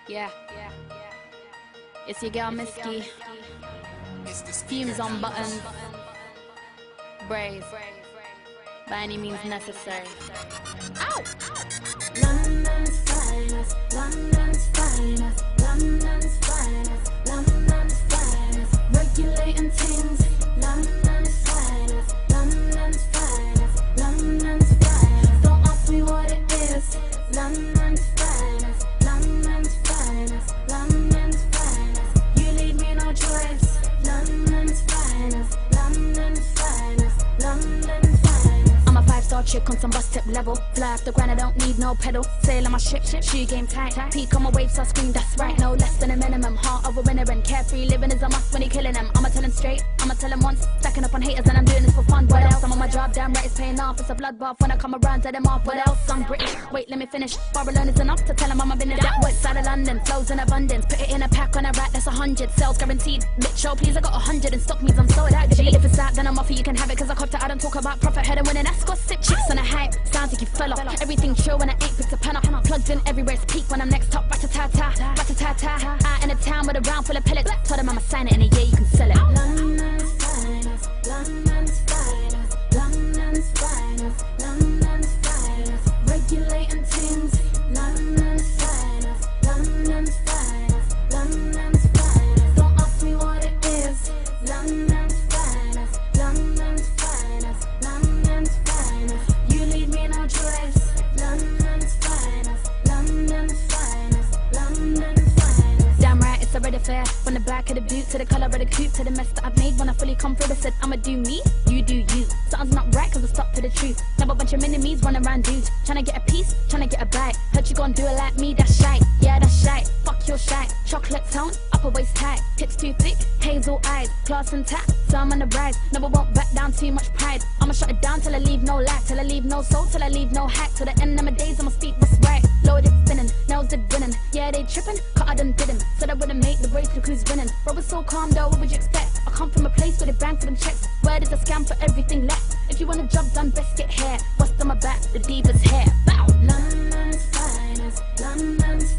Yeah, it's your girl Miski. Fumes on buttons, brave, by any means necessary. Ow! London's finest, London's finest, London's finest, London's finest. Regulating things, London's finest, London's finest, London's finest. Don't ask me what it is, London's finest, London's finest, London's finest. You leave me no choice, London's finest, London's finest, London's finest. I'm a 5-star chick on some bus tip level. Fly off the ground, I don't need no pedal. Sail on my ship, shoe game tight. Peak on my waves, so I scream, that's right. No less than a minimum. Heart of a winner and carefree living is a must when you're killing them. I'ma tell them straight, I'ma tell them once. Stacking up on haters and I'm doing this for fun. What else? I'm on my job, damn right, it's paying off. It's a bloodbath when I come around, set them off. What else? I'm British. Wait, let me finish. Bar alone is enough to tell them I'm a business. That west side of London, flows in abundance. Put it in a pack on a rack, that's 100. Sales guaranteed. Bitch, oh please, I got 100 and stock means I'm so that G. If it's that, then I'm off you can have it. Cause I copped it, I don't talk about profit. Head and winning, that's got sick chicks on a hype. Sounds like you fell off. Everything chill when I ain't picked a pen up. Plugged in everywhere, it's peak when I'm next top. Rat-a-ta-ta, rat-a-ta-ta. Out in a town with a round full of pellets. Told them I'ma sign it in a year, you can sell it. London's finest, London's finest, London's finest, London's finest. Regulating things, London's finest, London's finest, London's finest. Don't ask me what it is, London's finest, London's finest, London's finest. You leave me no choice, London's finest, London's finest, London's finest. Damn right, it's already fair. From the back of the boot to the colour of the coupe to the mess that I've made when I fully come through. I said I'ma do me, you do you. Something's not right cause I stuck to the truth. Now a bunch of mini-me's running around dudes, tryna get a piece, tryna get a bite. Heard you gon' do it like me, that's shite. Yeah, that's shite, fuck your shite. Chocolate tone, upper waist tight. Hips too thick, hazel eyes, class and tap. So I'm on the rise, never won't back down, too much pride. I'ma shut it down till I leave no light, till I leave no soul, till I leave no hack. Till the end of my days I'ma speak what's right. Loaded spinning, nails did winning. Yeah, they tripping, cut I done didn't. Said I wouldn't make the race, look who's winning. Bro was so calm though, what would you expect? I come from a place where they bang for them checks. Word is a scam for everything left. If you want a job done, best get hair. Bust on my back, the diva's hair. Bow. London's finest, London's